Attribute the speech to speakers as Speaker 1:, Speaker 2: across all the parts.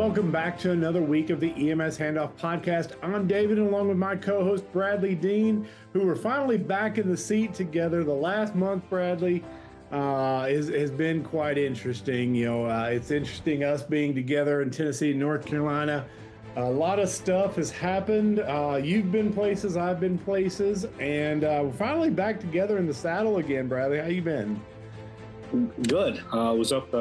Speaker 1: welcome back to another week of the EMS Handoff Podcast. I'm David, along with my co-host Bradley Dean, who are finally back in the seat together. The last month, Bradley, has been quite interesting. It's interesting us being together in Tennessee, North Carolina. A lot of stuff has happened. You've been places, I've been places, and we're finally back together in the saddle again. Bradley, how you been?
Speaker 2: Good. I was up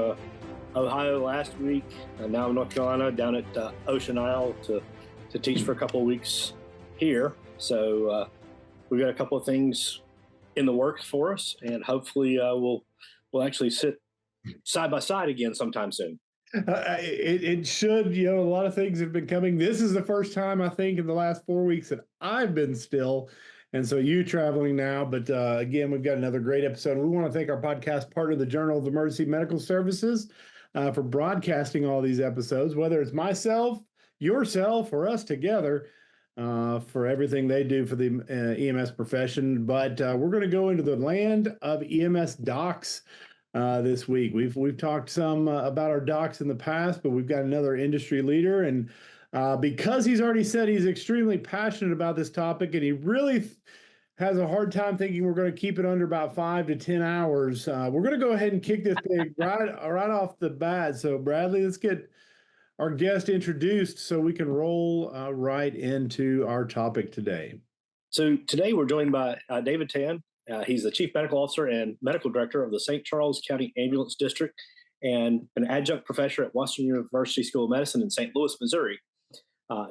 Speaker 2: Ohio last week, and now in North Carolina, down at Ocean Isle to teach for a couple of weeks here. So we've got a couple of things in the works for us, and hopefully we'll actually sit side by side again sometime soon.
Speaker 1: It should. A lot of things have been coming. This is the first time, I think, in the last 4 weeks that I've been still. And so you traveling now, but again, we've got another great episode. We want to thank our podcast partner, the Journal of Emergency Medical Services, for broadcasting all these episodes, whether it's myself, yourself, or us together, for everything they do for the EMS profession. But we're going to go into the land of EMS docs this week. We've talked some about our docs in the past, but we've got another industry leader, and because he's already said he's extremely passionate about this topic, and he really has a hard time thinking we're going to keep it under about 5 to 10 hours. We're going to go ahead and kick this thing right off the bat. So, Bradley, let's get our guest introduced so we can roll right into our topic today.
Speaker 2: So today we're joined by David Tan. He's the Chief Medical Officer and Medical Director of the St. Charles County Ambulance District and an adjunct professor at Washington University School of Medicine in St. Louis, Missouri.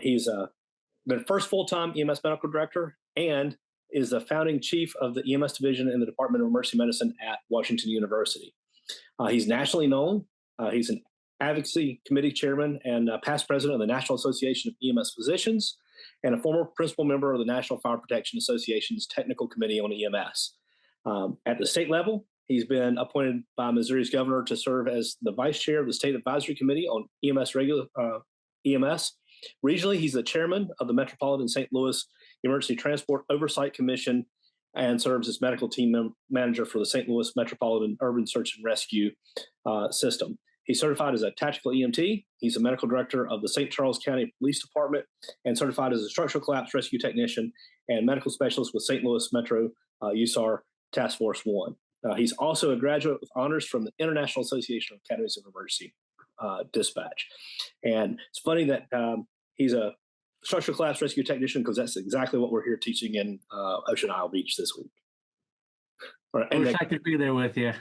Speaker 2: He's the first full-time EMS Medical Director and is the founding chief of the EMS division in the Department of Emergency Medicine at Washington University. He's nationally known. He's an advocacy committee chairman and past president of the National Association of EMS Physicians and a former principal member of the National Fire Protection Association's Technical Committee on EMS. At the state level, he's been appointed by Missouri's governor to serve as the vice chair of the State Advisory Committee on EMS. Regionally, he's the chairman of the Metropolitan St. Louis Emergency Transport Oversight Commission and serves as medical team manager for the St. Louis Metropolitan Urban Search and Rescue System. He's certified as a tactical EMT. He's a medical director of the St. Charles County Police Department and certified as a structural collapse rescue technician and medical specialist with St. Louis Metro USAR Task Force 1. He's also a graduate with honors from the International Association of Academies of Emergency Dispatch. And it's funny that he's a structural collapse rescue technician because that's exactly what we're here teaching in Ocean Isle Beach this week.
Speaker 3: I wish I could be there with you.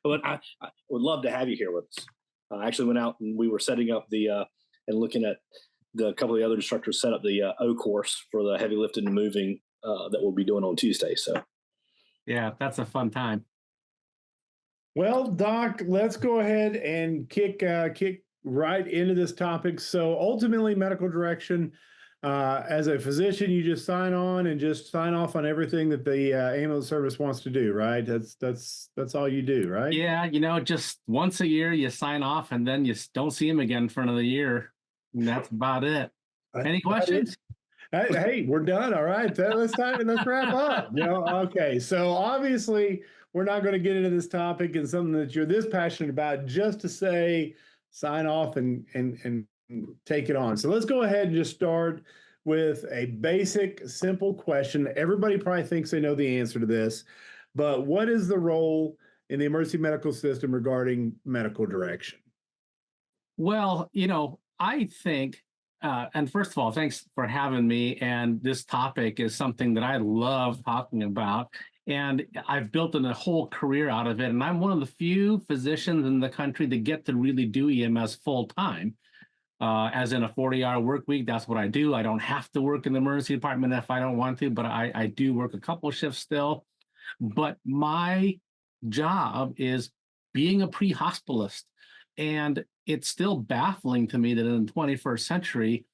Speaker 2: But I would love to have you here with us. I actually went out and we were setting up and looking at a couple of the other instructors set up the O course for the heavy lifting and moving that we'll be doing on Tuesday. So,
Speaker 3: yeah, that's a fun time.
Speaker 1: Well, Doc, let's go ahead and kick right into this topic. So ultimately, medical direction, as a physician, you just sign on and just sign off on everything that the ambulance service wants to do, right? That's all you do, right?
Speaker 3: Yeah, just once a year you sign off and then you don't see him again for another year. And that's about it. Any questions?
Speaker 1: Hey, we're done. All right. Let's wrap up. Okay. So obviously we're not going to get into this topic and something that you're this passionate about just to say sign off and take it on. So let's go ahead and just start with a basic, simple question. Everybody probably thinks they know the answer to this, but what is the role in the emergency medical system regarding medical direction?
Speaker 3: Well, I think, and first of all, thanks for having me. And this topic is something that I love talking about. And I've built a whole career out of it. And I'm one of the few physicians in the country that get to really do EMS full time. As in a 40-hour work week, that's what I do. I don't have to work in the emergency department if I don't want to, but I do work a couple of shifts still. But my job is being a pre-hospitalist. And it's still baffling to me that in the 21st century,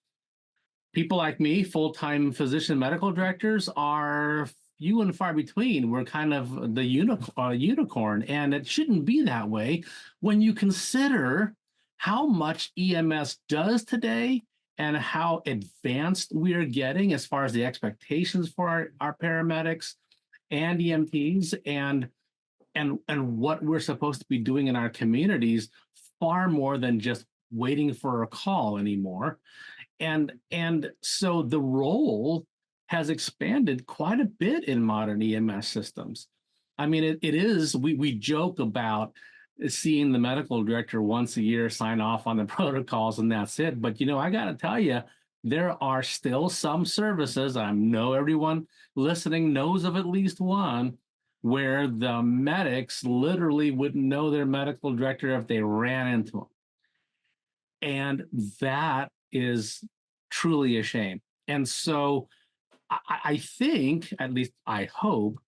Speaker 3: people like me, full-time physician medical directors, are few and far between. We're kind of the unicorn, and it shouldn't be that way when you consider how much EMS does today and how advanced we are getting as far as the expectations for our paramedics and EMTs and what we're supposed to be doing in our communities, far more than just waiting for a call anymore. And so the role has expanded quite a bit in modern EMS systems. I mean, it is, we joke about seeing the medical director once a year sign off on the protocols and that's it. But, I got to tell you, there are still some services, I know everyone listening knows of at least one, where the medics literally wouldn't know their medical director if they ran into him. And that is truly a shame. And so I think, at least I hope,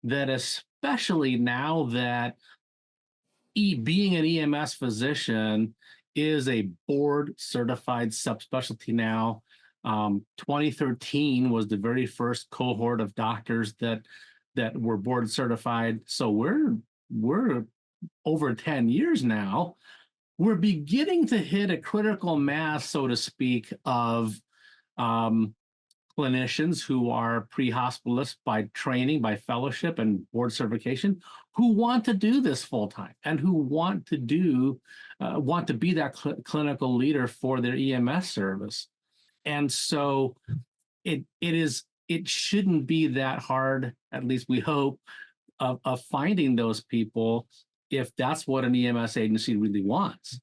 Speaker 3: that especially now that being an EMS physician is a board certified subspecialty now. 2013 was the very first cohort of doctors that were board certified. So we're over 10 years now. We're beginning to hit a critical mass, so to speak, of clinicians who are pre-hospitalists by training, by fellowship and board certification, who want to do this full time and who want to be that clinical leader for their EMS service. And so it shouldn't be that hard, at least we hope, of finding those people if that's what an EMS agency really wants.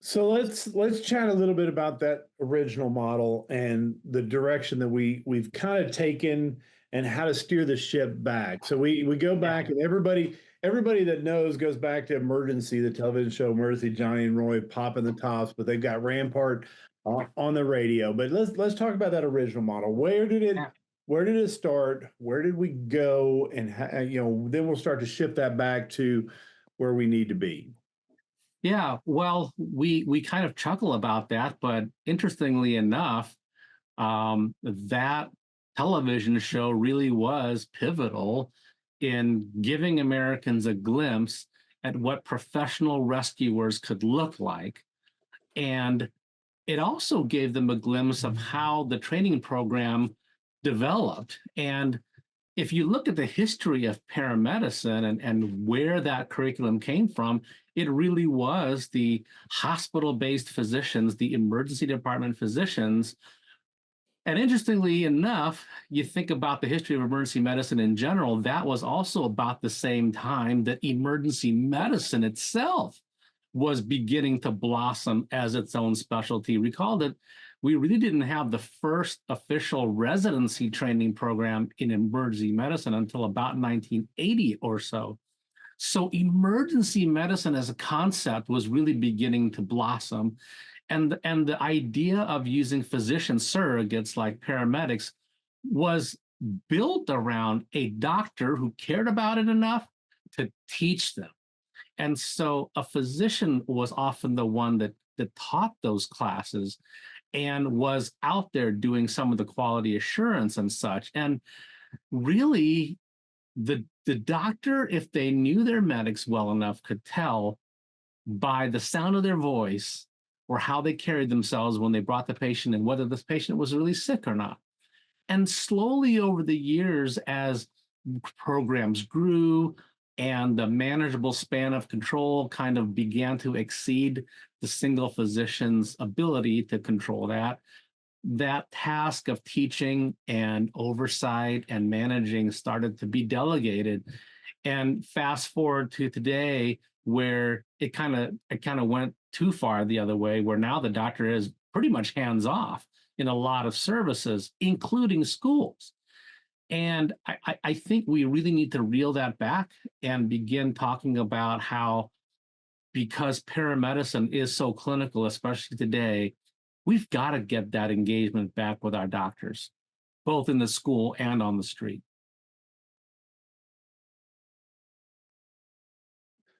Speaker 1: So let's chat a little bit about that original model and the direction that we've kind of taken and how to steer the ship back. So we go back, and everybody that knows goes back to Emergency, the television show Emergency, Johnny and Roy popping the tops, but they've got Rampart on the radio. But let's talk about that original model. Where did it start? Where did we go? And then we'll start to shift that back to where we need to be.
Speaker 3: Yeah, well, we kind of chuckle about that, but interestingly enough, that television show really was pivotal in giving Americans a glimpse at what professional rescuers could look like. And it also gave them a glimpse of how the training program developed. And if you look at the history of paramedicine and where that curriculum came from, it really was the hospital-based physicians, the emergency department physicians. And interestingly enough, you think about the history of emergency medicine in general, that was also about the same time that emergency medicine itself was beginning to blossom as its own specialty. Recall that we really didn't have the first official residency training program in emergency medicine until about 1980 or so. So emergency medicine as a concept was really beginning to blossom. And the idea of using physician surrogates like paramedics was built around a doctor who cared about it enough to teach them. And so a physician was often the one that taught those classes and was out there doing some of the quality assurance and such. And really, the doctor, if they knew their medics well enough, could tell by the sound of their voice or how they carried themselves when they brought the patient in, whether this patient was really sick or not. And slowly over the years, as programs grew and the manageable span of control kind of began to exceed the single physician's ability to control that task of teaching and oversight and managing started to be delegated. And fast forward to today, where it kind of went too far the other way, where now the doctor is pretty much hands off in a lot of services, including schools. And I think we really need to reel that back and begin talking about how, because paramedicine is so clinical, especially today, we've got to get that engagement back with our doctors, both in the school and on the street.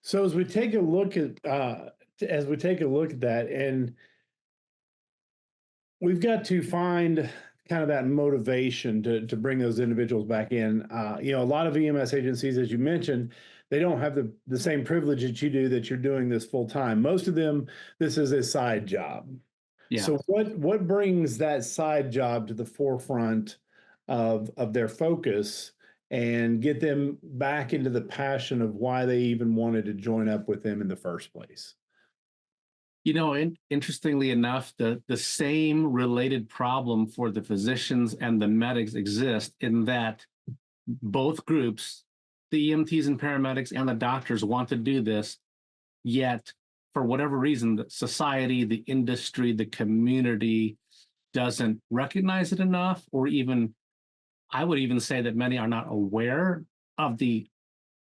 Speaker 1: So as we take a look at that, and we've got to find kind of that motivation to bring those individuals back in. A lot of EMS agencies, as you mentioned, they don't have the same privilege that you do, that you're doing this full time. Most of them, this is a side job.
Speaker 3: Yeah.
Speaker 1: So what brings that side job to the forefront of their focus and get them back into the passion of why they even wanted to join up with them in the first place?
Speaker 3: Interestingly enough, the same related problem for the physicians and the medics exist in that both groups, the EMTs and paramedics and the doctors, want to do this, yet for whatever reason, the society, the industry, the community doesn't recognize it enough, or even I would even say that many are not aware of the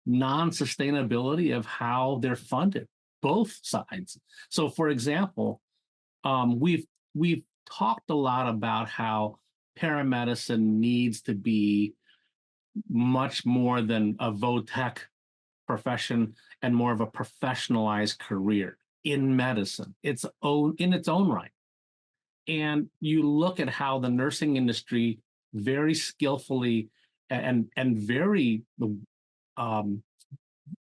Speaker 3: non-sustainability of how they're funded, both sides. So, for example, we've talked a lot about how paramedicine needs to be much more than a vo-tech profession and more of a professionalized career in medicine, in its own right. And you look at how the nursing industry very skillfully and very um,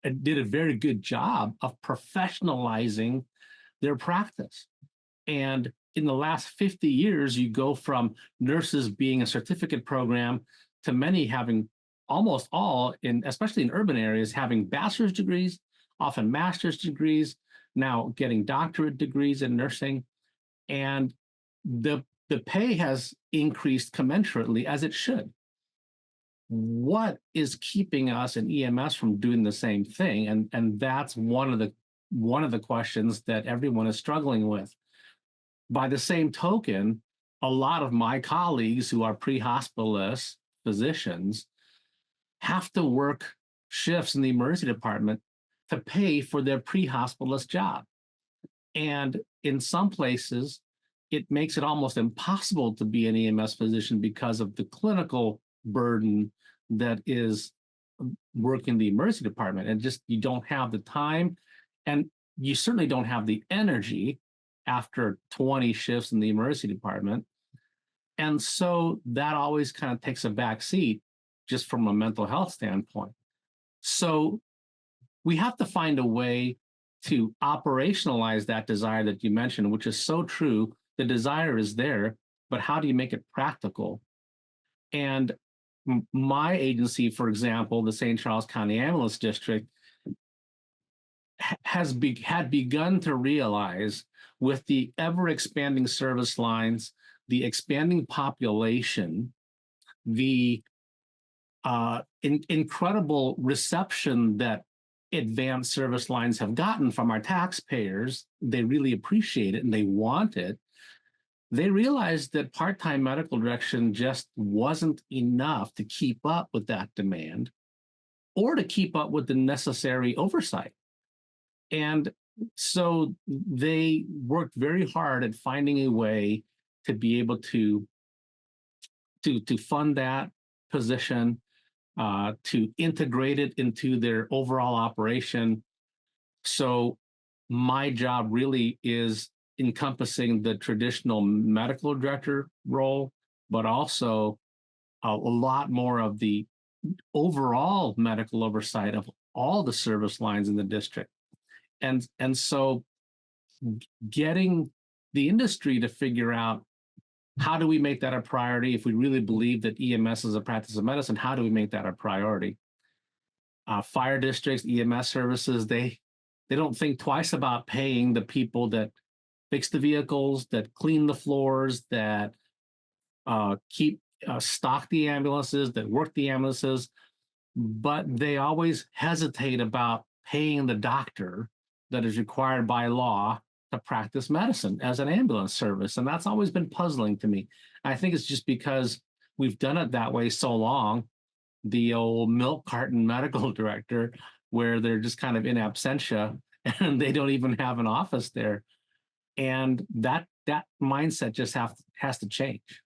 Speaker 3: did a very good job of professionalizing their practice. And in the last 50 years, you go from nurses being a certificate program to many having almost all, especially in urban areas, having bachelor's degrees, often master's degrees, now getting doctorate degrees in nursing. And the pay has increased commensurately, as it should. What is keeping us in EMS from doing the same thing? And that's one of the questions that everyone is struggling with. By the same token, a lot of my colleagues who are pre-hospitalist physicians have to work shifts in the emergency department to pay for their pre-hospitalist job. And in some places, it makes it almost impossible to be an EMS physician because of the clinical burden that is working the emergency department. And just you don't have the time, and you certainly don't have the energy after 20 shifts in the emergency department. And so that always kind of takes a back seat just from a mental health standpoint. So we have to find a way to operationalize that desire that you mentioned, which is so true. The desire is there, but how do you make it practical? And my agency, for example, the St. Charles County Ambulance District, had begun to realize, with the ever expanding service lines, the expanding population, the incredible reception that advanced service lines have gotten from our taxpayers. They really appreciate it and they want it. They realized that part-time medical direction just wasn't enough to keep up with that demand or to keep up with the necessary oversight. And so they worked very hard at finding a way to be able to fund that position, to integrate it into their overall operation. So my job really is encompassing the traditional medical director role, but also a lot more of the overall medical oversight of all the service lines in the district. And so getting the industry to figure out, how do we make that a priority? If we really believe that EMS is a practice of medicine, how do we make that a priority? Fire districts, EMS services, they don't think twice about paying the people that fix the vehicles, that clean the floors, that stock the ambulances, that work the ambulances, but they always hesitate about paying the doctor that is required by law to practice medicine as an ambulance service. And that's always been puzzling to me. I think it's just because we've done it that way so long, the old milk carton medical director, where they're just kind of in absentia and they don't even have an office there. And that mindset just has to change.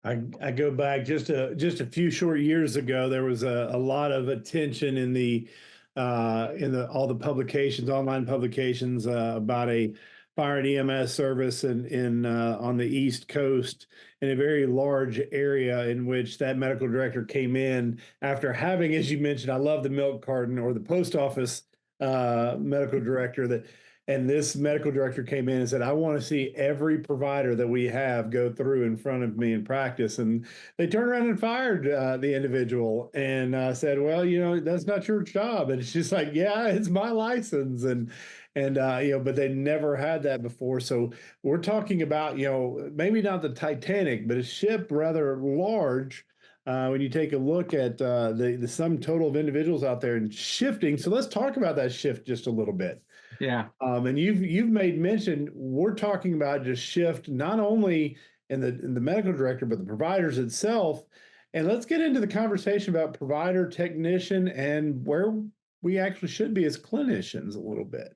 Speaker 1: I go back just a few short years ago. There was a lot of attention in the all the publications, online publications, about a fire and EMS service in on the East Coast, in a very large area, in which that medical director came in after having, as you mentioned, I love the milk carton, or the post office medical director, that And this medical director came in and said, I want to see every provider that we have go through in front of me in practice. And they turned around and fired the individual and said, well, that's not your job. And she's like, yeah, it's my license. But they never had that before. So we're talking about, maybe not the Titanic, but a ship rather large. When you take a look at the sum total of individuals out there and shifting. So let's talk about that shift just a little bit.
Speaker 3: Yeah.
Speaker 1: And you've made mention, we're talking about just shift not only in the medical director, but the providers itself. And let's get into the conversation about provider, technician, and where we actually should be as clinicians a little bit.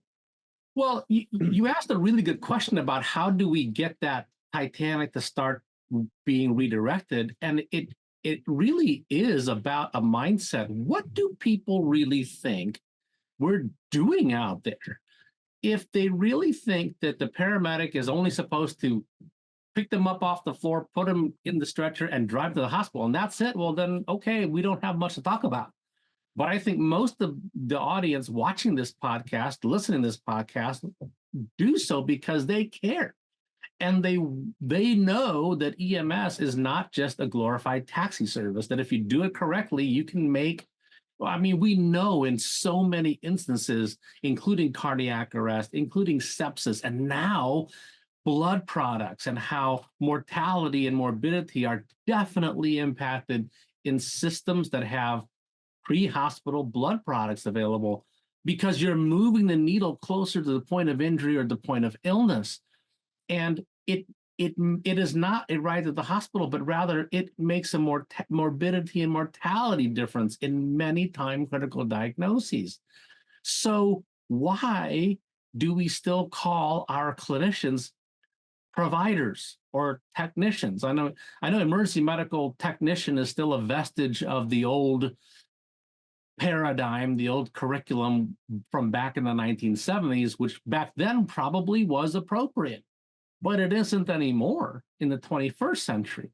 Speaker 3: Well, you asked a really good question about how do we get that Titanic to start being redirected, and it really is about a mindset. What do people really think we're doing out there? If they really think that the paramedic is only supposed to pick them up off the floor, put them in the stretcher, and drive to the hospital, and that's it, well, then, okay, we don't have much to talk about. But I think most of the audience watching this podcast, listening to this podcast, do so because they care. And they know that EMS is not just a glorified taxi service, that if you do it correctly, you can make, we know in so many instances, including cardiac arrest, including sepsis, and now blood products, and how mortality and morbidity are definitely impacted in systems that have pre-hospital blood products available, because you're moving the needle closer to the point of injury or the point of illness. And it is not a ride to the hospital, but rather it makes a morbidity and mortality difference in many time critical diagnoses. So why do we still call our clinicians providers or technicians? I know emergency medical technician is still a vestige of the old paradigm, the old curriculum from back in the 1970s, which back then probably was appropriate, but it isn't anymore in the 21st century.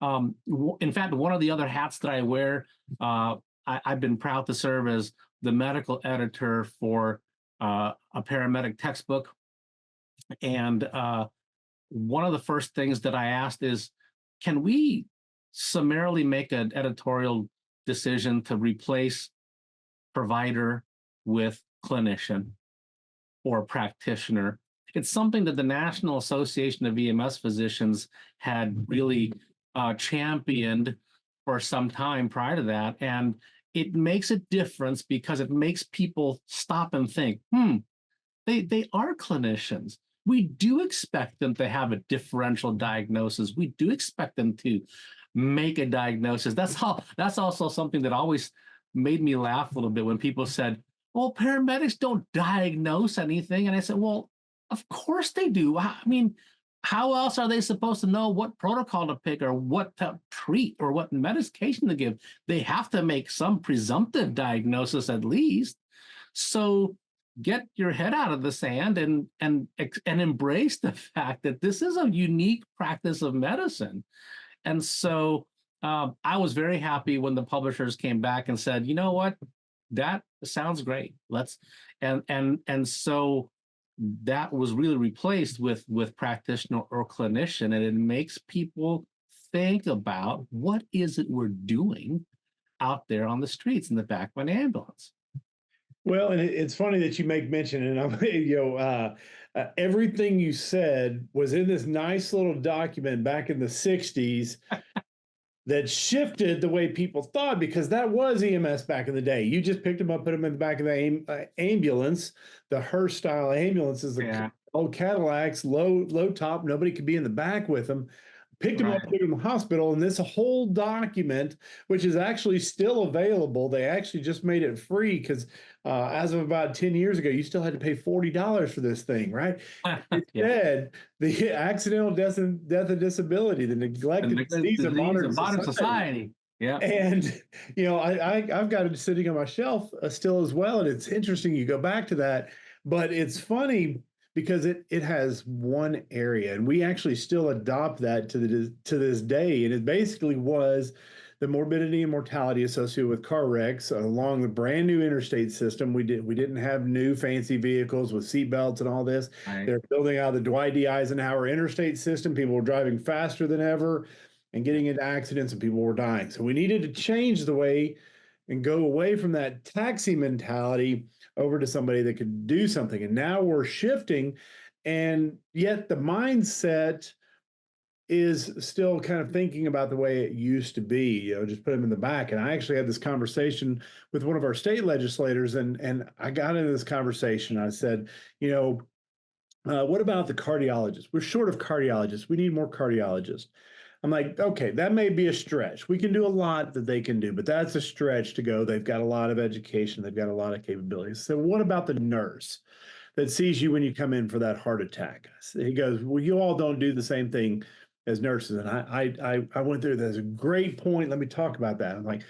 Speaker 3: In fact, one of the other hats that I wear, I've been proud to serve as the medical editor for a paramedic textbook. And one of the first things that I asked is, can we summarily make an editorial decision to replace provider with clinician or practitioner? It's something that the National Association of EMS Physicians had really championed for some time prior to that. And it makes a difference because it makes people stop and think, they are clinicians. We do expect them to have a differential diagnosis. We do expect them to make a diagnosis. That's also something that always made me laugh a little bit when people said, well, paramedics don't diagnose anything. And I said, well, of course they do. I mean, how else are they supposed to know what protocol to pick or what to treat or what medication to give? They have to make some presumptive diagnosis at least. So get your head out of the sand and embrace the fact that this is a unique practice of medicine. And so I was very happy when the publishers came back and said, you know what, that sounds great. So that was really replaced with practitioner or clinician, and it makes people think about what is it we're doing out there on the streets in the back of an ambulance.
Speaker 1: Well, and it's funny that you make mention, and everything you said was in this nice little document back in the 60s that shifted the way people thought, because that was EMS back in the day. You just picked them up, put them in the back of the ambulance, the Hearst style ambulances, the old Cadillacs, low top, nobody could be in the back with them. Picked him up, put him in the hospital, and this whole document, which is actually still available, they actually just made it free because as of about 10 years ago, you still had to pay $40 for this thing, right? Instead, the accidental death and disability, the neglected disease of modern society.
Speaker 3: Yeah.
Speaker 1: And, I've got it sitting on my shelf still as well, and it's interesting you go back to that, but it's funny because it has one area, and we actually still adopt that to this day. And it basically was the morbidity and mortality associated with car wrecks along the brand new interstate system. We didn't have new fancy vehicles with seat belts and all this.
Speaker 3: Right.
Speaker 1: They're building out the Dwight D. Eisenhower interstate system. People were driving faster than ever and getting into accidents, and people were dying. So we needed to change the way and go away from that taxi mentality over to somebody that could do something. And now we're shifting, and yet the mindset is still kind of thinking about the way it used to be, just put them in the back. And I actually had this conversation with one of our state legislators, and I got into this conversation. I said, what about the cardiologists? We're short of cardiologists. We need more cardiologists. I'm like, okay, that may be a stretch. We can do a lot that they can do, but that's a stretch to go. They've got a lot of education. They've got a lot of capabilities. So what about the nurse that sees you when you come in for that heart attack? He goes, well, you all don't do the same thing as nurses. And I went through, that's a great point. Let me talk about that. I'm like,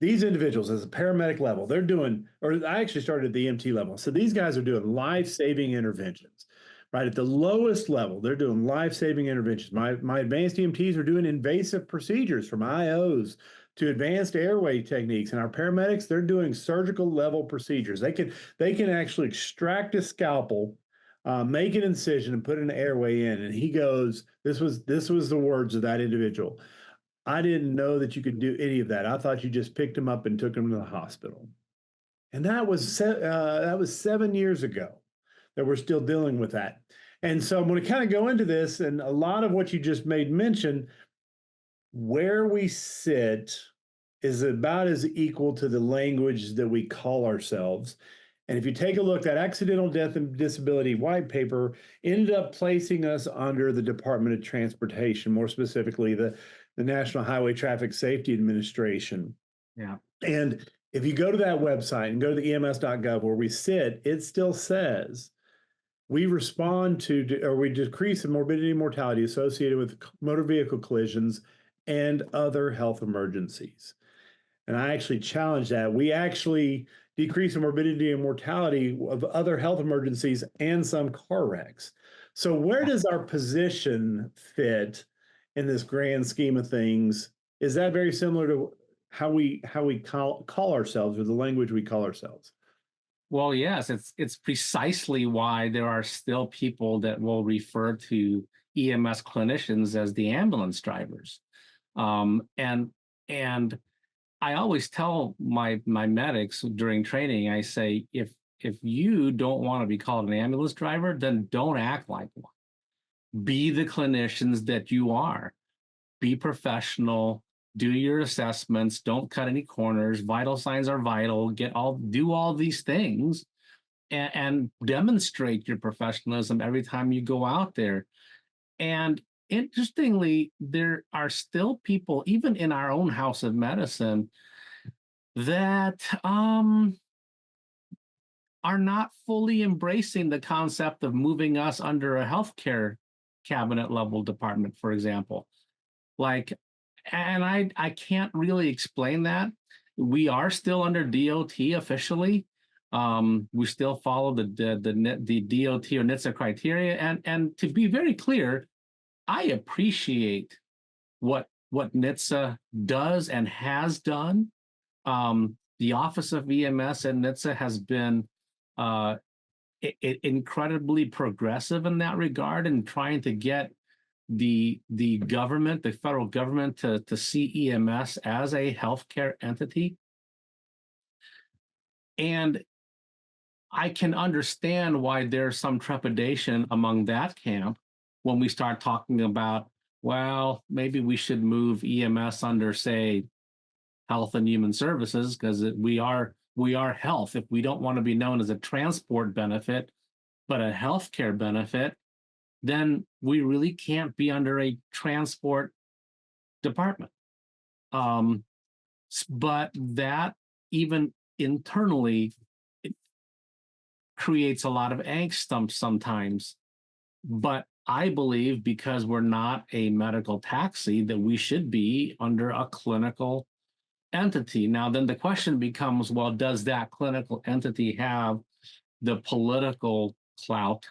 Speaker 1: these individuals as a paramedic level, they're doing, or I actually started at the EMT level. So these guys are doing life-saving interventions, right? At the lowest level, they're doing life-saving interventions. My advanced EMTs are doing invasive procedures from IOs to advanced airway techniques. And our paramedics, they're doing surgical level procedures. They can actually extract a scalpel, make an incision and put an airway in. And he goes, this was the words of that individual. I didn't know that you could do any of that. I thought you just picked him up and took him to the hospital. And that was 7 years ago that we're still dealing with that. And so I'm going to kind of go into this, and a lot of what you just made mention, where we sit is about as equal to the language that we call ourselves. And if you take a look, that accidental death and disability white paper ended up placing us under the Department of Transportation, more specifically the National Highway Traffic Safety Administration.
Speaker 3: Yeah.
Speaker 1: And if you go to that website and go to the ems.gov where we sit, it still says we respond to, or we decrease the morbidity and mortality associated with motor vehicle collisions and other health emergencies. And I actually challenge that. We actually decrease the morbidity and mortality of other health emergencies and some car wrecks. So where does our position fit in this grand scheme of things? Is that very similar to how we call ourselves, or the language we call ourselves?
Speaker 3: Well, yes, it's precisely why there are still people that will refer to EMS clinicians as the ambulance drivers. And I always tell my medics during training, I say, if you don't want to be called an ambulance driver, then don't act like one. Be the clinicians that you are. Be professional. Do your assessments. Don't cut any corners. Vital signs are vital. Do all these things, and demonstrate your professionalism every time you go out there. And interestingly, there are still people, even in our own house of medicine, that are not fully embracing the concept of moving us under a healthcare cabinet level department, for example. And I can't really explain that. We are still under DOT officially. We still follow the DOT or NHTSA criteria. And to be very clear, I appreciate what NHTSA does and has done. The Office of EMS and NHTSA has been incredibly progressive in that regard, and trying to get the government, the federal government, to see EMS as a healthcare entity. And I can understand why there's some trepidation among that camp when we start talking about, well, maybe we should move EMS under, say, Health and Human Services, because we are health. If we don't want to be known as a transport benefit, but a healthcare benefit, then we really can't be under a transport department. But that, even internally, it creates a lot of angst sometimes. But I believe, because we're not a medical taxi, that we should be under a clinical entity. Now, then the question becomes, well, does that clinical entity have the political clout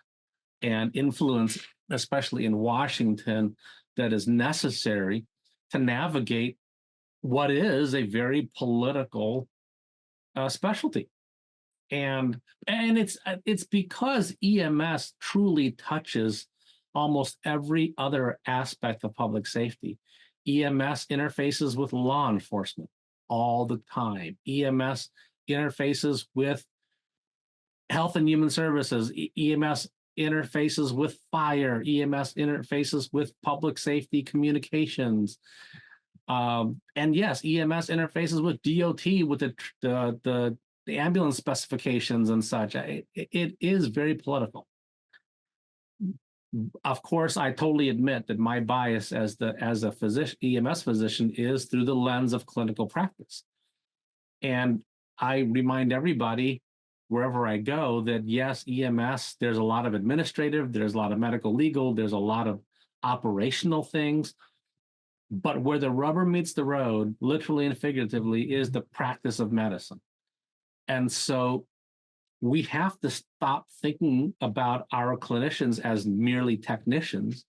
Speaker 3: and influence, especially in Washington, that is necessary to navigate what is a very political specialty. And it's because EMS truly touches almost every other aspect of public safety. EMS interfaces with law enforcement all the time. EMS interfaces with health and human services. EMS interfaces with fire. EMS interfaces with public safety communications. And yes, EMS interfaces with DOT, with the ambulance specifications and such. It is very political. Of course, I totally admit that my bias as a physician, EMS physician, is through the lens of clinical practice. And I remind everybody wherever I go that yes, EMS, there's a lot of administrative, there's a lot of medical legal, there's a lot of operational things. But where the rubber meets the road, literally and figuratively, is the practice of medicine. And so we have to stop thinking about our clinicians as merely technicians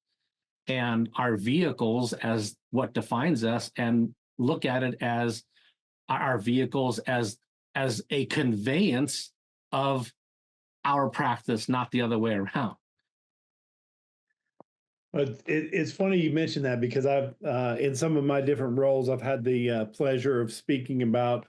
Speaker 3: and our vehicles as what defines us, and look at it as our vehicles as a conveyance of our practice, not the other way around.
Speaker 1: But it's funny you mentioned that, because I've in some of my different roles, I've had the pleasure of speaking about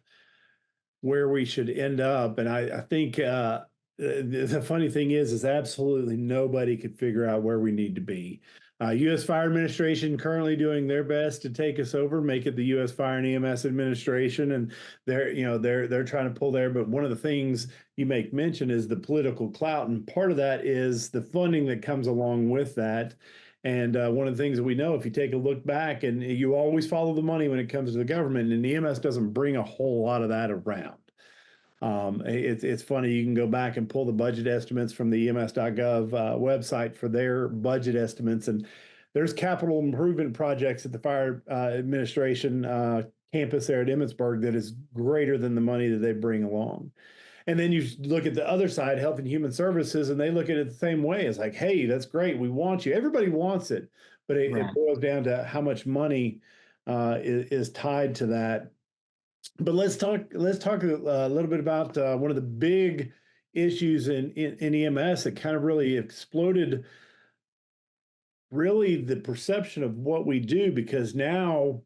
Speaker 1: where we should end up, and I think the funny thing is absolutely nobody could figure out where we need to be. U.S. Fire Administration currently doing their best to take us over, make it the U.S. Fire and EMS Administration, and they're trying to pull there. But one of the things you make mention is the political clout, and part of that is the funding that comes along with that. And one of the things that we know, if you take a look back, and you always follow the money when it comes to the government, and EMS doesn't bring a whole lot of that around. It's funny, you can go back and pull the budget estimates from the EMS.gov website for their budget estimates, and there's capital improvement projects at the Fire Administration campus there at Emmitsburg that is greater than the money that they bring along. And then you look at the other side, Health and Human Services, and they look at it the same way. It's like, hey, that's great. We want you. Everybody wants it, but it boils down to how much money is tied to that. But let's talk a little bit about one of the big issues in EMS that kind of really exploded really the perception of what we do, because now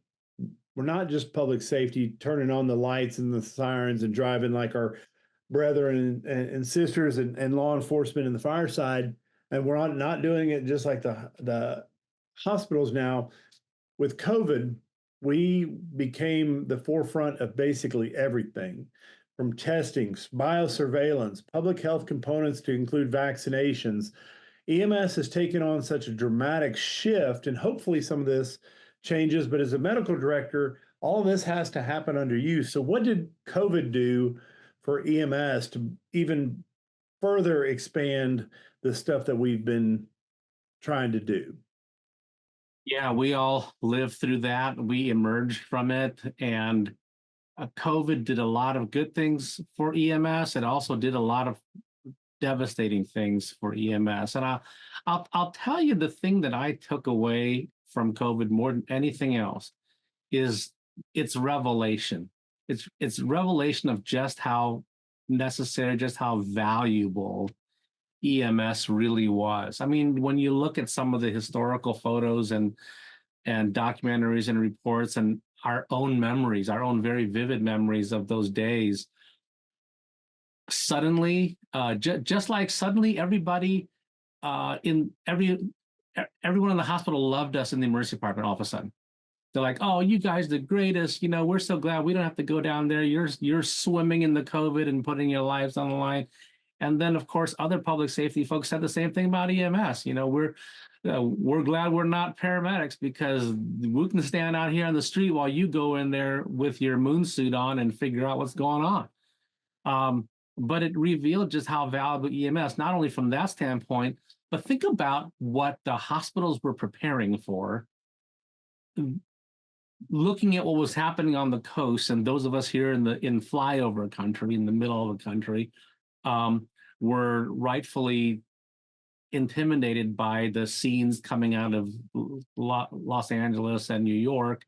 Speaker 1: we're not just public safety, turning on the lights and the sirens and driving like our brethren and sisters and law enforcement in the fire side, and we're not doing it just like the hospitals now. With COVID, we became the forefront of basically everything, from testing, biosurveillance, public health components to include vaccinations. EMS has taken on such a dramatic shift, and hopefully some of this changes, but as a medical director, all of this has to happen under you. So what did COVID do for EMS to even further expand the stuff that we've been trying to do?
Speaker 3: Yeah, we all lived through that. We emerged from it, and COVID did a lot of good things for EMS. It also did a lot of devastating things for EMS. And I'll tell you, the thing that I took away from COVID more than anything else is its revelation. It's revelation of just how necessary, just how valuable EMS really was. I mean, when you look at some of the historical photos and documentaries and reports and our own memories, our own very vivid memories of those days, suddenly, just like suddenly everybody everyone in the hospital loved us in the emergency department all of a sudden. They're like, oh, you guys the greatest. You know, we're so glad we don't have to go down there. You're swimming in the COVID and putting your lives on the line. And then, of course, other public safety folks said the same thing about EMS. You know, we're glad we're not paramedics, because we can stand out here on the street while you go in there with your moon suit on and figure out what's going on. But it revealed just how valuable EMS, not only from that standpoint, but think about what the hospitals were preparing for. Looking at what was happening on the coast, and those of us here in flyover country, in the middle of the country, were rightfully intimidated by the scenes coming out of Los Angeles and New York.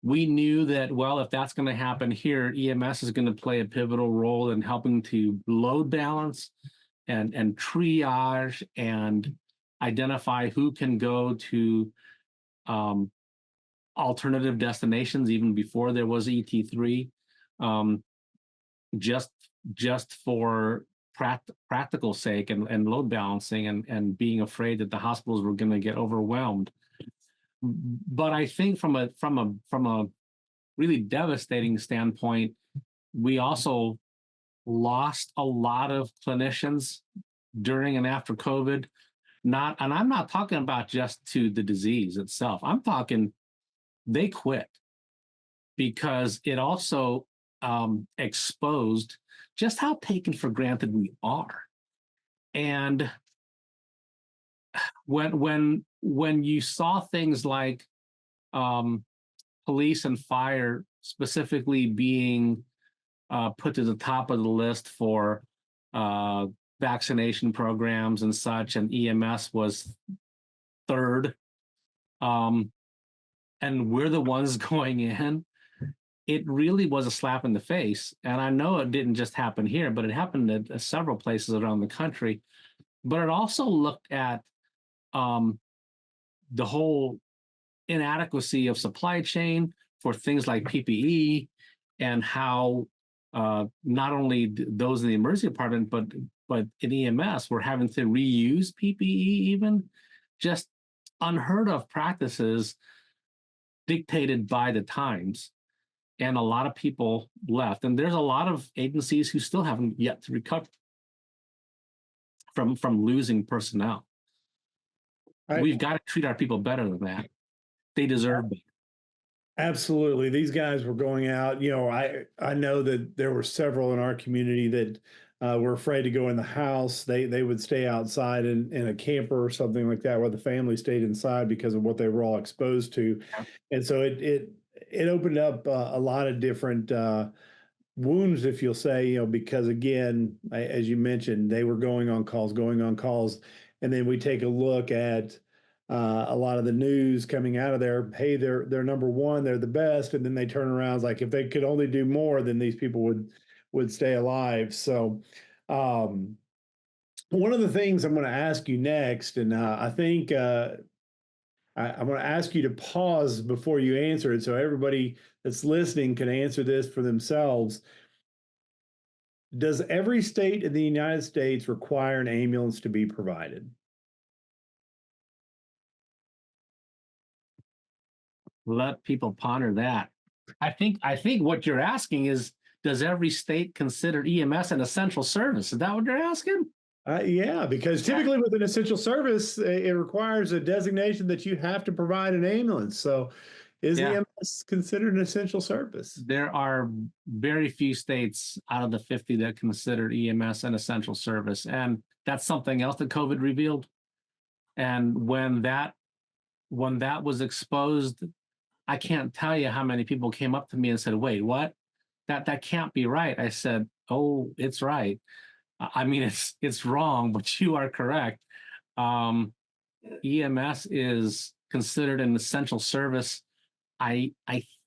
Speaker 3: We knew that, well, if that's going to happen here, EMS is going to play a pivotal role in helping to load balance and triage and identify who can go to alternative destinations even before there was ET3, just for practical sake and load balancing and being afraid that the hospitals were going to get overwhelmed. But I think from a really devastating standpoint, we also lost a lot of clinicians during and after COVID. And I'm not talking about just to the disease itself. I'm talking they quit because it also exposed just how taken for granted we are. And when you saw things like police and fire specifically being put to the top of the list for vaccination programs and such, and EMS was third, and we're the ones going in, it really was a slap in the face. And I know it didn't just happen here, but it happened at several places around the country. But it also looked at the whole inadequacy of supply chain for things like PPE, and how not only those in the emergency department, but in EMS, we're having to reuse PPE, even just unheard of practices dictated by the times. And a lot of people left, and there's a lot of agencies who still haven't yet to recover from losing personnel. We've got to treat our people better than that. They deserve better.
Speaker 1: Absolutely. These guys were going out. I know that there were several in our community that were afraid to go in the house. They would stay outside in a camper or something like that, where the family stayed inside because of what they were all exposed to.
Speaker 3: Yeah.
Speaker 1: And so it opened up a lot of different wounds, if you'll say, because again, as you mentioned, they were going on calls. And then we take a look at a lot of the news coming out of there. Hey, they're number one, they're the best. And then they turn around like, if they could only do more, then these people would stay alive. So one of the things I'm going to ask you next, and I think I'm going to ask you to pause before you answer it, so everybody that's listening can answer this for themselves. Does every state in the United States require an ambulance to be provided?
Speaker 3: Let people ponder that. I think what you're asking is, does every state consider EMS an essential service? Is that what you're asking?
Speaker 1: Yeah, because typically with an essential service, it requires a designation that you have to provide an ambulance. So is EMS considered an essential service?
Speaker 3: There are very few states out of the 50 that consider EMS an essential service. And that's something else that COVID revealed. And when that was exposed, I can't tell you how many people came up to me and said, wait, what? That can't be right. I said, oh, it's right. I mean, it's wrong, but you are correct. EMS is considered an essential service. I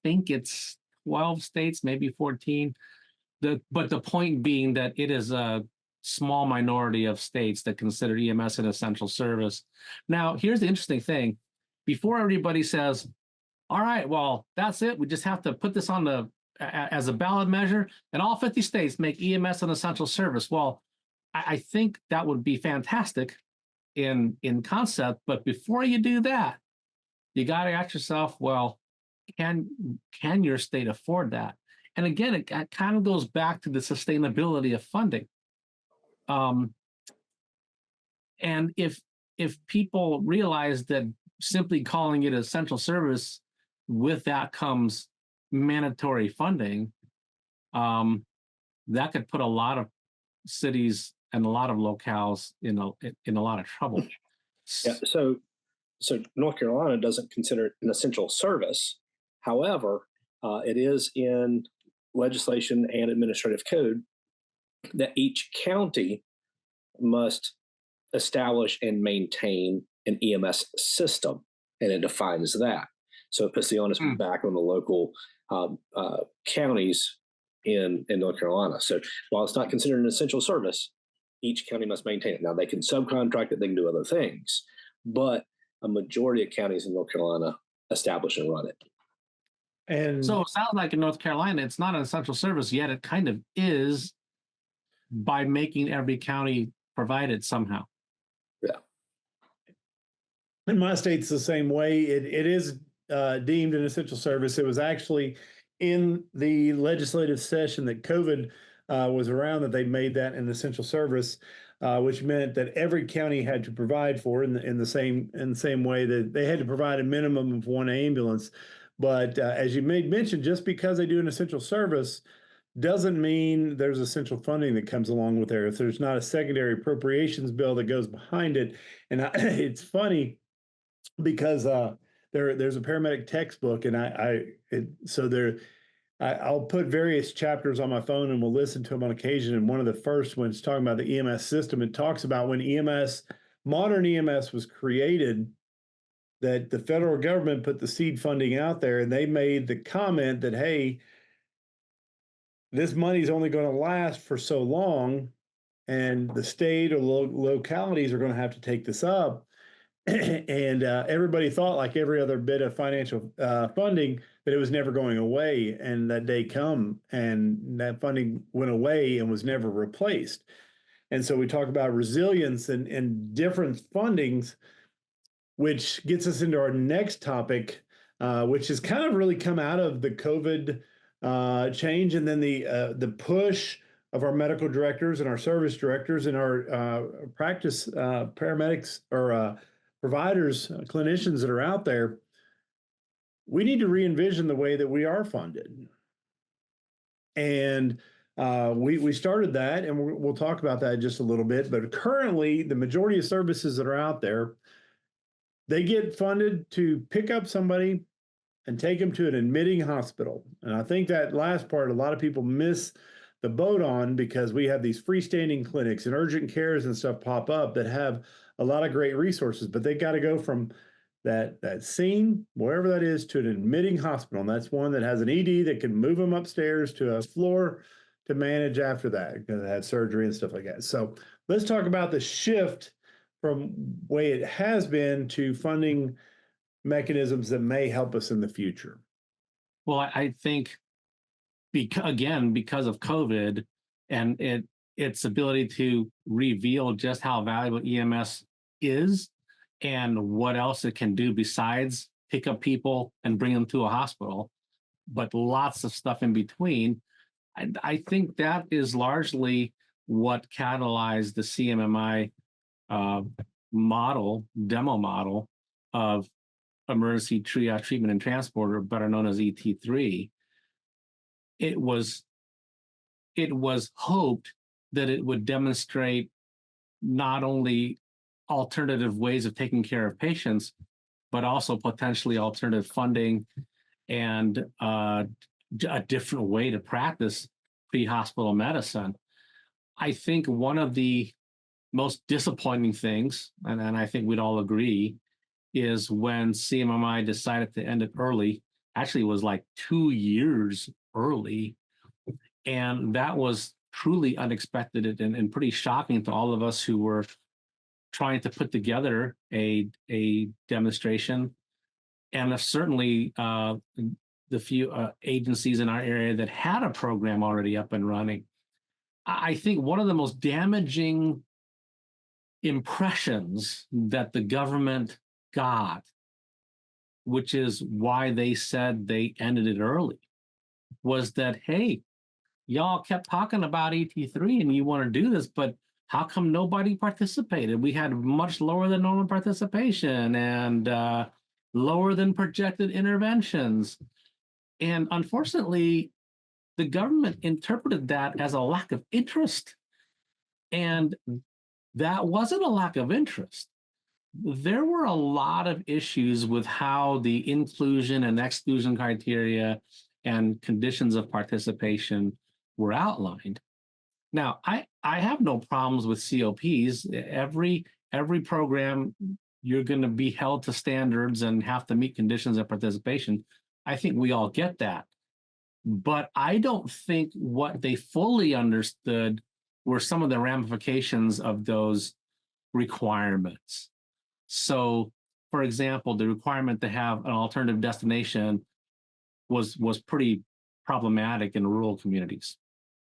Speaker 3: think it's 12 states, maybe 14. But the point being that it is a small minority of states that consider EMS an essential service. Now, here's the interesting thing. Before everybody says, all right, well, that's it, we just have to put this on as a ballot measure, and all 50 states make EMS an essential service. Well, I think that would be fantastic in concept, but before you do that, you got to ask yourself, well, can your state afford that? And again, it kind of goes back to the sustainability of funding. And if people realize that simply calling it essential service, with that comes mandatory funding, that could put a lot of cities and a lot of locales in a lot of trouble.
Speaker 2: Yeah. So North Carolina doesn't consider it an essential service. However, it is in legislation and administrative code that each county must establish and maintain an EMS system, and it defines that. So it puts the onus back on the local counties in North Carolina. So while it's not considered an essential service, each county must maintain it. Now they can subcontract it, they can do other things, but a majority of counties in North Carolina establish and run it.
Speaker 1: And
Speaker 3: so it sounds like in North Carolina, it's not an essential service yet. It kind of is by making every county provide it somehow.
Speaker 2: Yeah.
Speaker 1: In my state's the same way. It is deemed an essential service. It was actually in the legislative session that COVID was around that they made that an essential service, which meant that every county had to provide for in the same way that they had to provide a minimum of one ambulance. But as you made mention, just because they do an essential service doesn't mean there's essential funding that comes along with there. If there's not a secondary appropriations bill that goes behind it, and it's funny because there's a paramedic textbook, and I'll put various chapters on my phone and we'll listen to them on occasion. And one of the first ones talking about the EMS system, it talks about when modern EMS was created, that the federal government put the seed funding out there, and they made the comment that, hey, this money's only going to last for so long, and the state or localities are going to have to take this up. And everybody thought, like every other bit of financial funding, that it was never going away. And that day come, and that funding went away and was never replaced. And so we talk about resilience and different fundings, which gets us into our next topic, which has kind of really come out of the COVID change, and then the push of our medical directors and our service directors and our practice paramedics or providers, clinicians that are out there. We need to re-envision the way that we are funded. And we started that, and we'll talk about that in just a little bit. But currently, the majority of services that are out there, they get funded to pick up somebody and take them to an admitting hospital. And I think that last part, a lot of people miss the boat on, because we have these freestanding clinics and urgent cares and stuff pop up that have a lot of great resources, but they got to go from that scene, wherever that is, to an admitting hospital. And that's one that has an ED that can move them upstairs to a floor to manage after that, because they had surgery and stuff like that. So let's talk about the shift from way it has been to funding mechanisms that may help us in the future.
Speaker 3: Well, I think because of COVID and its ability to reveal just how valuable EMS is and what else it can do besides pick up people and bring them to a hospital, but lots of stuff in between. I think that is largely what catalyzed the CMMI demo model of emergency triage treatment and transporter, better known as ET3. It was hoped that it would demonstrate not only alternative ways of taking care of patients, but also potentially alternative funding and a different way to practice pre-hospital medicine. I think one of the most disappointing things, and I think we'd all agree, is when CMMI decided to end it early. Actually, it was like 2 years early. And that was truly unexpected and pretty shocking to all of us who were trying to put together a demonstration. And certainly the few agencies in our area that had a program already up and running. I think one of the most damaging impressions that the government got, which is why they said they ended it early, was that, hey, y'all kept talking about ET3 and you want to do this, but how come nobody participated? We had much lower than normal participation and lower than projected interventions. And unfortunately, the government interpreted that as a lack of interest. And that wasn't a lack of interest. There were a lot of issues with how the inclusion and exclusion criteria and conditions of participation were outlined. Now, I have no problems with COPs. Every program you're going to be held to standards and have to meet conditions of participation. I think we all get that. But I don't think what they fully understood were some of the ramifications of those requirements. So, for example, the requirement to have an alternative destination was pretty problematic in rural communities,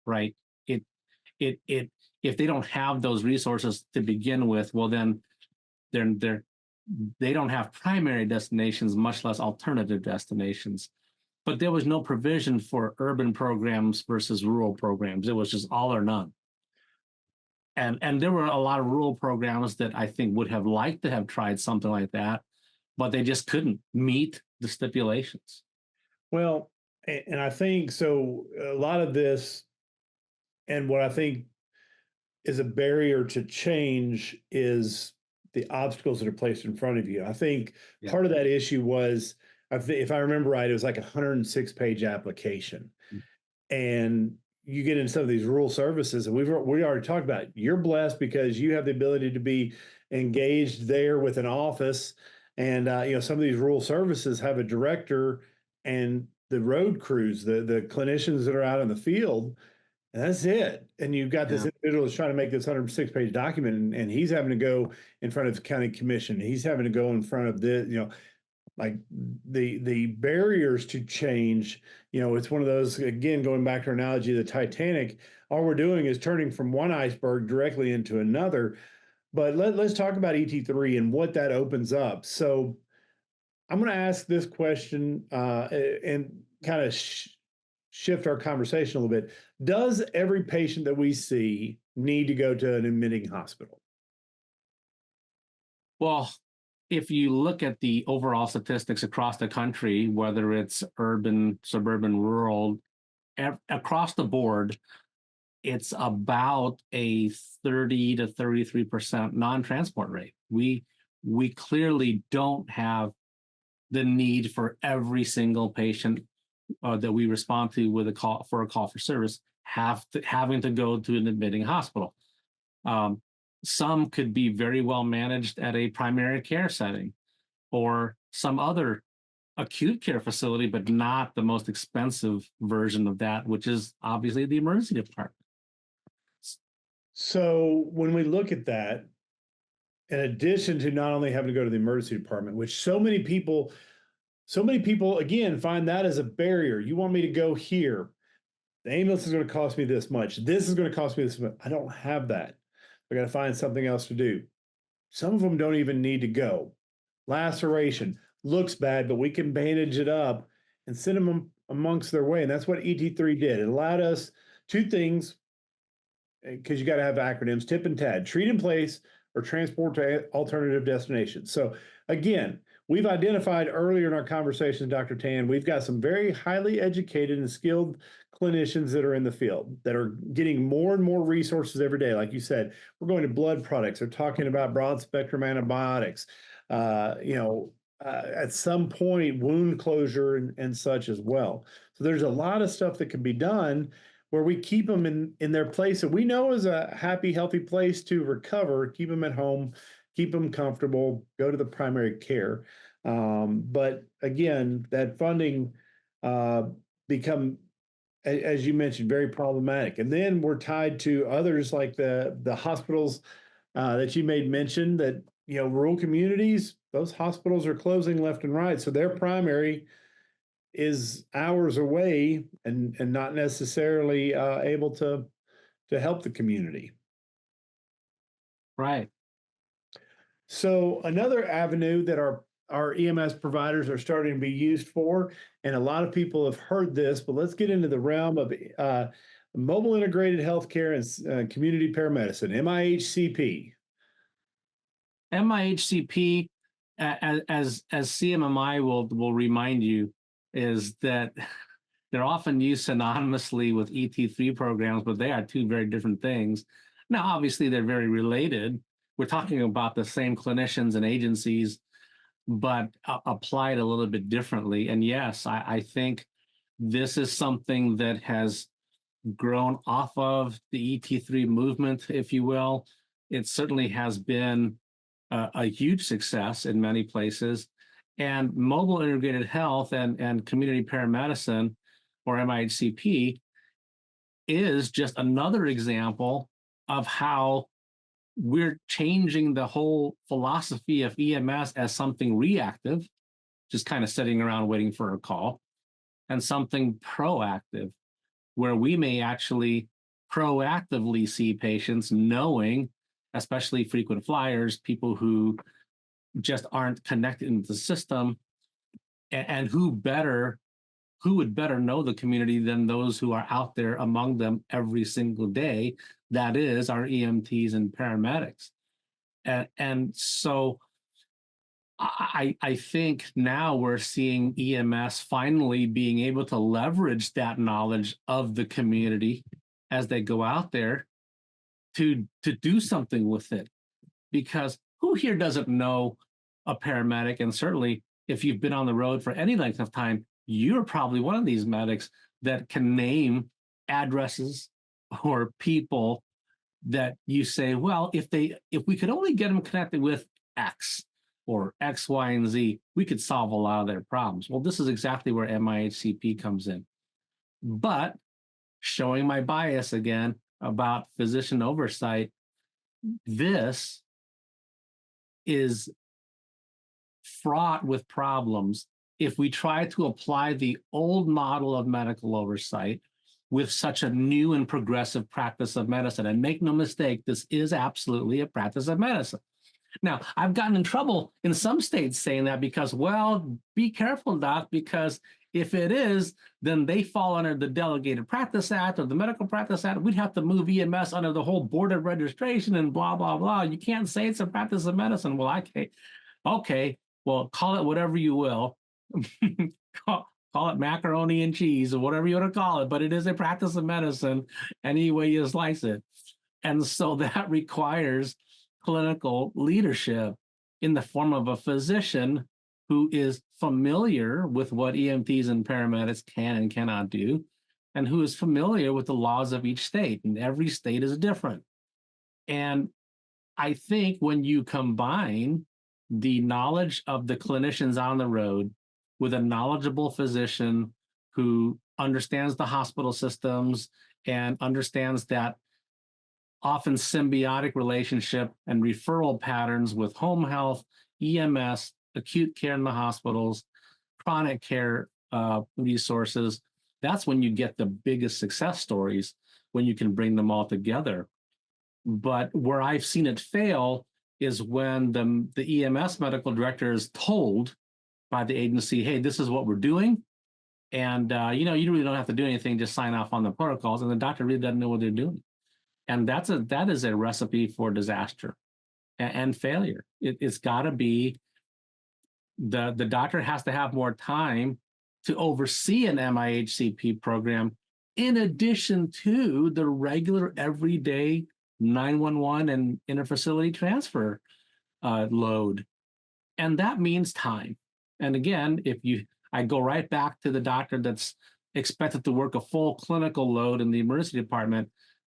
Speaker 3: right? It if they don't have those resources to begin with, well, then they don't have primary destinations, much less alternative destinations. But there was no provision for urban programs versus rural programs. It was just all or none. And there were a lot of rural programs that I think would have liked to have tried something like that, but they just couldn't meet the stipulations.
Speaker 1: Well, and I think so. A lot of this, and what I think is a barrier to change, is the obstacles that are placed in front of you. I think part of that issue was, if I remember right, it was like a 106-page application. And you get into some of these rural services, and we already talked about it. You're blessed because you have the ability to be engaged there with an office. And some of these rural services have a director and the road crews, the clinicians that are out in the field, and that's it. And you've got this individual that's trying to make this 106-page document, and he's having to go in front of the county commission. He's having to go in front of like the barriers to change. It's one of those, again, going back to our analogy of the Titanic, all we're doing is turning from one iceberg directly into another. But let's talk about ET3 and what that opens up. So I'm going to ask this question and kind of shift our conversation a little bit. Does every patient that we see need to go to an admitting hospital?
Speaker 3: Well, if you look at the overall statistics across the country, whether it's urban, suburban, rural, across the board, it's about a 30 to 33% non-transport rate. We clearly don't have the need for every single patient that we respond to with a call for service having to go to an admitting hospital. Some could be very well managed at a primary care setting or some other acute care facility, but not the most expensive version of that, which is obviously the emergency department.
Speaker 1: So when we look at that, in addition to not only having to go to the emergency department, which so many people, again, find that as a barrier. You want me to go here. The ambulance is going to cost me this much. This is going to cost me this much. I don't have that. I got to find something else to do. Some of them don't even need to go. Laceration looks bad, but we can bandage it up and send them amongst their way. And that's what ET3 did. It allowed us two things, because you got to have acronyms: TIP and TAD, treat in place or transport to alternative destinations. So again, we've identified earlier in our conversation, Dr. Tan, we've got some very highly educated and skilled clinicians that are in the field that are getting more and more resources every day. Like you said, we're going to blood products. They're talking about broad spectrum antibiotics, at some point, wound closure and such as well. So there's a lot of stuff that can be done where we keep them in their place that we know is a happy, healthy place to recover, keep them at home, keep them comfortable, go to the primary care. But again, that funding become, as you mentioned, very problematic. And then we're tied to others like the hospitals that you made mention that, rural communities, those hospitals are closing left and right. So their primary is hours away and not necessarily able to help the community.
Speaker 3: Right.
Speaker 1: So another avenue that our EMS providers are starting to be used for, and a lot of people have heard this, but let's get into the realm of mobile integrated healthcare and community paramedicine, MIHCP.
Speaker 3: MIHCP, as CMMI will remind you, is that they're often used synonymously with ET3 programs, but they are two very different things. Now, obviously, they're very related. We're talking about the same clinicians and agencies, but applied a little bit differently. And yes, I think this is something that has grown off of the ET3 movement, if you will. It certainly has been a huge success in many places. And mobile integrated health and community paramedicine, or MIHCP, is just another example of how we're changing the whole philosophy of EMS as something reactive, just kind of sitting around waiting for a call, and something proactive, where we may actually proactively see patients, knowing, especially frequent flyers, people who just aren't connected into the system, and who would better know the community than those who are out there among them every single day? That is our EMTs and paramedics. And so I think now we're seeing EMS finally being able to leverage that knowledge of the community as they go out there to do something with it. Because who here doesn't know a paramedic? And certainly if you've been on the road for any length of time, you're probably one of these medics that can name addresses or people that you say, well, if we could only get them connected with X or X, Y, and Z, we could solve a lot of their problems. Well, this is exactly where MIHCP comes in. But showing my bias again about physician oversight, this is fraught with problems if we try to apply the old model of medical oversight with such a new and progressive practice of medicine. And make no mistake, this is absolutely a practice of medicine. Now, I've gotten in trouble in some states saying that because, well, be careful, doc, because if it is, then they fall under the Delegated Practice Act or the Medical Practice Act. We'd have to move EMS under the whole board of registration and blah, blah, blah. You can't say it's a practice of medicine. Well, okay, well, call it whatever you will. call it macaroni and cheese or whatever you want to call it, but it is a practice of medicine any way you slice it. And so that requires clinical leadership in the form of a physician who is familiar with what EMTs and paramedics can and cannot do, and who is familiar with the laws of each state. And every state is different. And I think when you combine the knowledge of the clinicians on the road with a knowledgeable physician who understands the hospital systems and understands that often symbiotic relationship and referral patterns with home health, EMS, acute care in the hospitals, chronic care resources, that's when you get the biggest success stories, when you can bring them all together. But where I've seen it fail is when the EMS medical director is told by the agency, hey, this is what we're doing. And, you really don't have to do anything, just sign off on the protocols. And the doctor really doesn't know what they're doing. And that is a recipe for disaster and failure. It's got to be the doctor has to have more time to oversee an MIHCP program in addition to the regular everyday 911 and interfacility transfer load. And that means time. And again, I go right back to the doctor that's expected to work a full clinical load in the emergency department,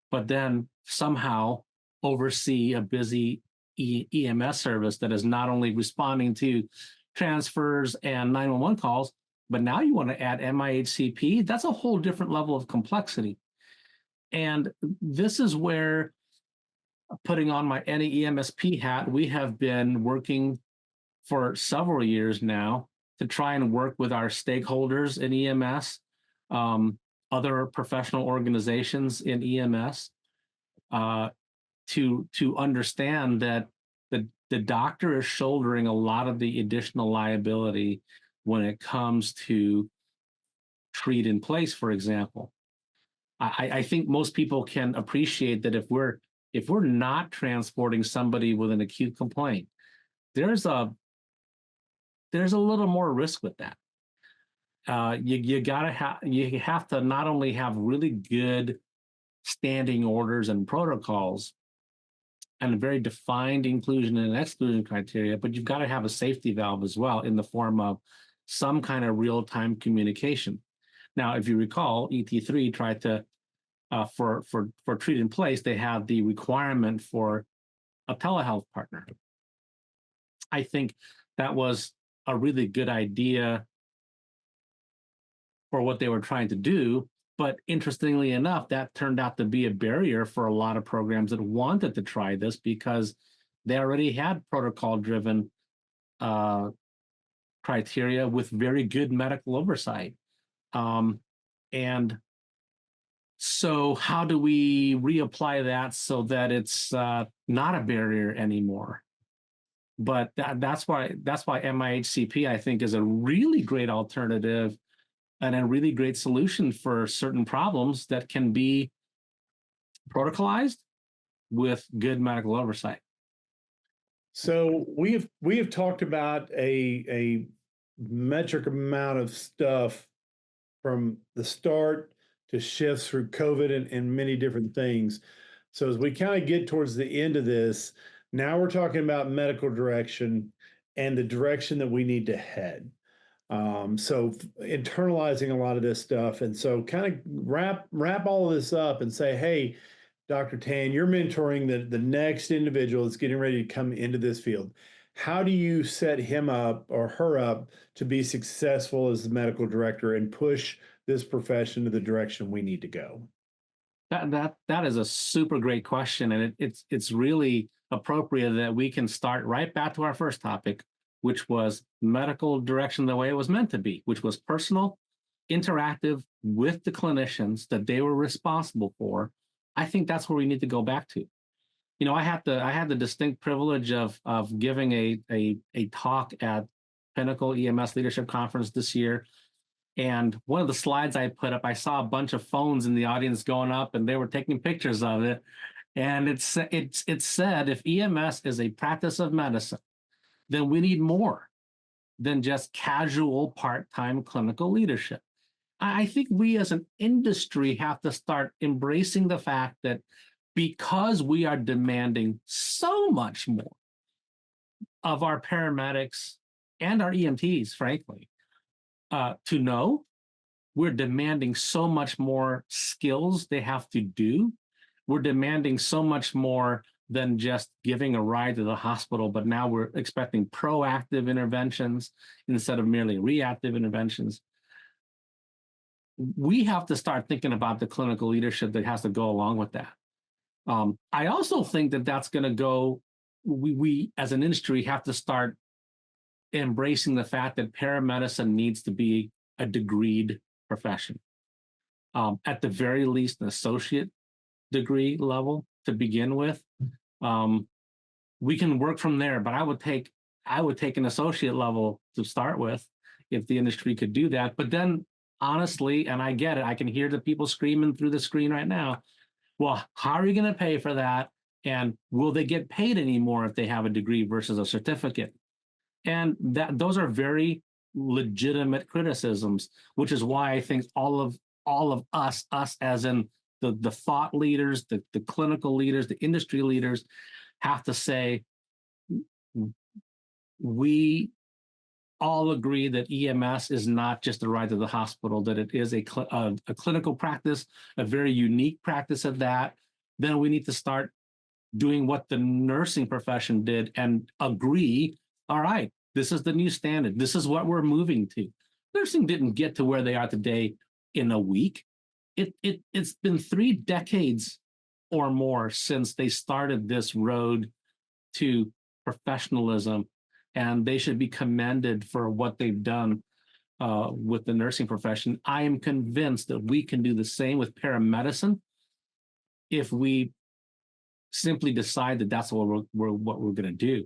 Speaker 3: but then somehow oversee a busy EMS service that is not only responding to transfers and 911 calls, but now you want to add MIHCP. That's a whole different level of complexity. And this is where, putting on my NEMSP hat, we have been working for several years now to try and work with our stakeholders in EMS, other professional organizations in EMS, to understand that the doctor is shouldering a lot of the additional liability when it comes to treat in place, for example. I think most people can appreciate that if we're not transporting somebody with an acute complaint, there's a little more risk with that. You have to not only have really good standing orders and protocols and a very defined inclusion and exclusion criteria, but you've got to have a safety valve as well in the form of some kind of real-time communication. Now, if you recall, ET3 tried to, for treat in place, they have the requirement for a telehealth partner. I think that was a really good idea for what they were trying to do. But interestingly enough, that turned out to be a barrier for a lot of programs that wanted to try this because they already had protocol-driven criteria with very good medical oversight. And so how do we reapply that so that it's not a barrier anymore? But that's why NAMIHP, I think, is a really great alternative and a really great solution for certain problems that can be protocolized with good medical oversight.
Speaker 1: So we have talked about a metric amount of stuff from the start to shifts through COVID and many different things. So as we kind of get towards the end of this, now we're talking about medical direction and the direction that we need to head. So internalizing a lot of this stuff, and so kind of wrap all of this up and say, hey, Dr. Tan, you're mentoring the next individual that's getting ready to come into this field. How do you set him up or her up to be successful as the medical director and push this profession to the direction we need to go?
Speaker 3: That is a super great question, and it's really appropriate that we can start right back to our first topic, which was medical direction the way it was meant to be, which was personal, interactive with the clinicians that they were responsible for. I think that's where we need to go back to. You know, I had the distinct privilege of giving a talk at Pinnacle EMS Leadership Conference this year. And one of the slides I put up, I saw a bunch of phones in the audience going up, and they were taking pictures of it. And it said, if EMS is a practice of medicine, then we need more than just casual part-time clinical leadership. I think we as an industry have to start embracing the fact that because we are demanding so much more of our paramedics and our EMTs, frankly, to know, we're demanding so much more skills they have to do. We're demanding so much more than just giving a ride to the hospital, but now we're expecting proactive interventions instead of merely reactive interventions. We have to start thinking about the clinical leadership that has to go along with that. I also think that that's going to go, we as an industry have to start embracing the fact that paramedicine needs to be a degreed profession. At the very least, an associate degree level to begin with. We can work from there, but I would take an associate level to start with if the industry could do that. But then honestly, and I get it, I can hear the people screaming through the screen right now. Well, how are you going to pay for that? And will they get paid anymore if they have a degree versus a certificate? And those are very legitimate criticisms, which is why I think all of us as in the thought leaders, the clinical leaders, the industry leaders, have to say, we all agree that EMS is not just a ride to the hospital, that it is a clinical practice, a very unique practice at that. Then we need to start doing what the nursing profession did and agree, all right, this is the new standard. This is what we're moving to. Nursing didn't get to where they are today in a week. It's been 3 decades or more since they started this road to professionalism, and they should be commended for what they've done with the nursing profession. I am convinced that we can do the same with paramedicine if we simply decide that that's what we're going to do,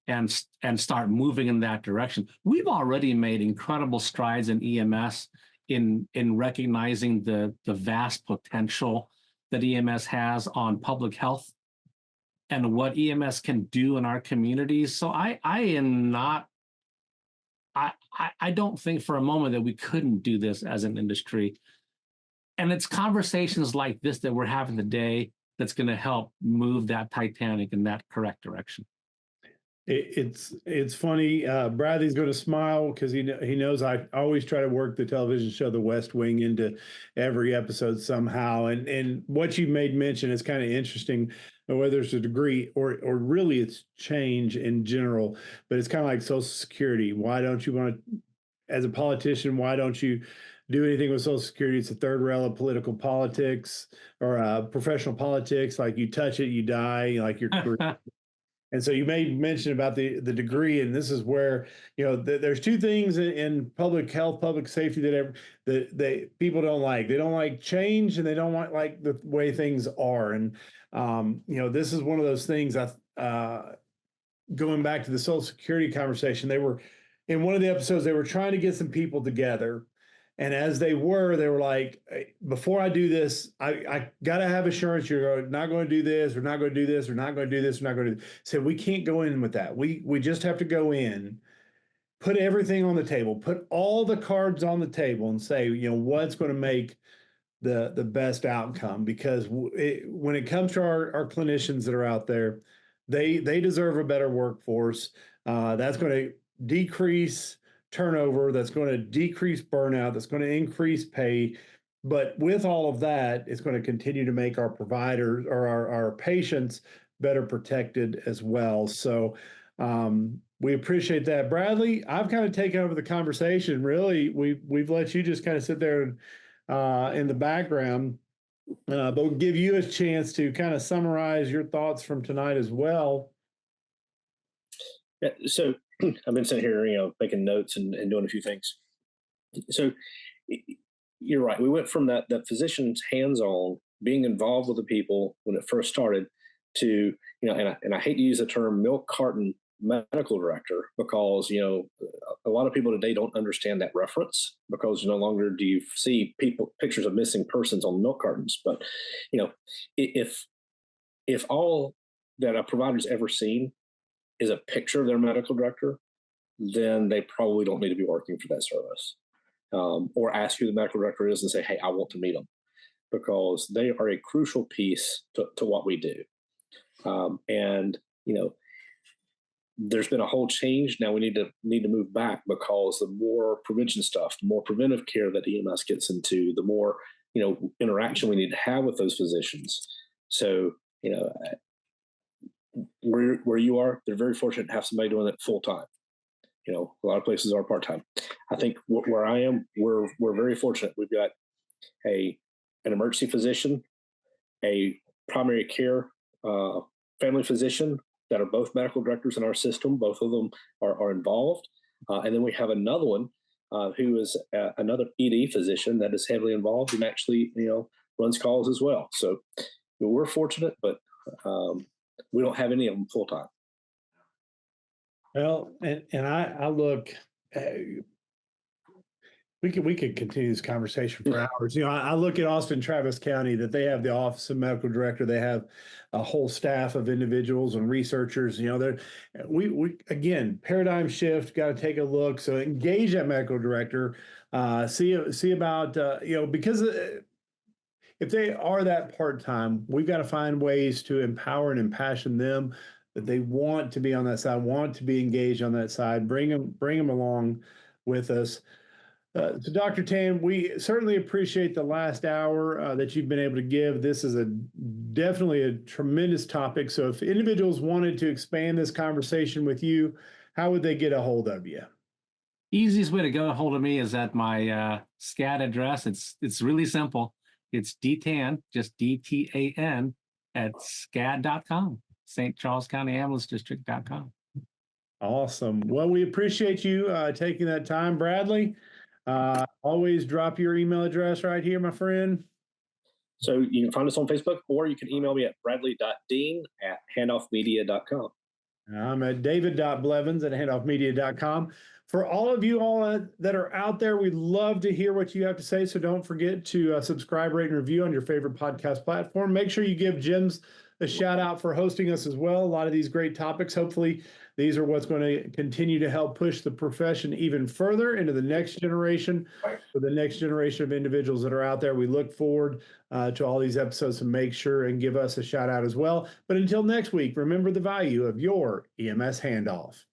Speaker 3: and start moving in that direction. We've already made incredible strides in EMS in recognizing the vast potential that EMS has on public health and what EMS can do in our communities. So I don't think for a moment that we couldn't do this as an industry. And it's conversations like this that we're having today that's going to help move that Titanic in that correct direction.
Speaker 1: It's funny. Bradley's going to smile because he knows I always try to work the television show The West Wing into every episode somehow. And what you made mention is kind of interesting, whether it's a degree or really it's change in general. But it's kind of like Social Security. Why don't you want to, as a politician, why don't you do anything with Social Security? It's a third rail of political politics or professional politics. Like you touch it, you die. Like your career. And so you made mention about the degree, and this is where there's two things in public health, public safety that they people don't like. They don't like change, and they don't like the way things are. And this is one of those things. Going back to the Social Security conversation, they were in one of the episodes. They were trying to get some people together. And as they were like, "Hey, before I do this, I got to have assurance you're not going to do this, or not going to do this, or not going to do this, or not going to do this." So we can't go in with that. We just have to go in, put everything on the table, put all the cards on the table and say, what's going to make the best outcome. Because when it comes to our clinicians that are out there, they deserve a better workforce. That's going to decrease turnover, that's going to decrease burnout, that's going to increase pay. But with all of that, it's going to continue to make our providers or our patients better protected as well. So we appreciate that. Bradley, I've kind of taken over the conversation. Really, we've let you just kind of sit there in the background, but we'll give you a chance to kind of summarize your thoughts from tonight as well.
Speaker 2: Yeah, so I've been sitting here, making notes and doing a few things. So you're right. We went from that physician's hands-on, being involved with the people when it first started, to and I hate to use the term milk carton medical director, because a lot of people today don't understand that reference, because no longer do you see pictures of missing persons on milk cartons. But if all that a provider's ever seen is a picture of their medical director, then they probably don't need to be working for that service. Or ask who the medical director is and say, "Hey, I want to meet them," because they are a crucial piece to what we do. And there's been a whole change. Now we need to move back, because the more prevention stuff, the more preventive care that EMS gets into, the more interaction we need to have with those physicians. So where you are, they're very fortunate to have somebody doing it full time. A lot of places are part time. I think where I am, we're very fortunate. We've got an emergency physician, a primary care family physician that are both medical directors in our system. Both of them are involved, and then we have another one who is another ED physician that is heavily involved and actually runs calls as well. So we're fortunate, but we don't have any of them full time.
Speaker 1: Well, and I look, we could continue this conversation for hours. I look at Austin Travis County, that they have the Office of Medical Director. They have a whole staff of individuals and researchers. We again, paradigm shift. Got to take a look. So engage that medical director. See about because if they are that part time, we've got to find ways to empower and impassion them, that they want to be on that side, want to be engaged on that side, bring them along with us. So Dr. Tan, we certainly appreciate the last hour that you've been able to give. This is definitely a tremendous topic. So if individuals wanted to expand this conversation with you, how would they get a hold of you?
Speaker 3: Easiest way to get a hold of me is at my SCAD address. It's really simple. It's DTAN, just DTAN, at SCAD.com. St. Charles County Ambulance District.com.
Speaker 1: Awesome. Well, we appreciate you taking that time, Bradley. Always drop your email address right here, my friend.
Speaker 2: So you can find us on Facebook, or you can email me at bradley.dean@handoffmedia.com.
Speaker 1: I'm at david.blevins@handoffmedia.com. For all of you that are out there, we'd love to hear what you have to say. So don't forget to subscribe, rate, and review on your favorite podcast platform. Make sure you give Jim's a shout out for hosting us as well. A lot of these great topics. Hopefully, these are what's going to continue to help push the profession even further into the next generation, for the next generation of individuals that are out there. We look forward to all these episodes, and make sure and give us a shout out as well. But until next week, remember the value of your EMS handoff.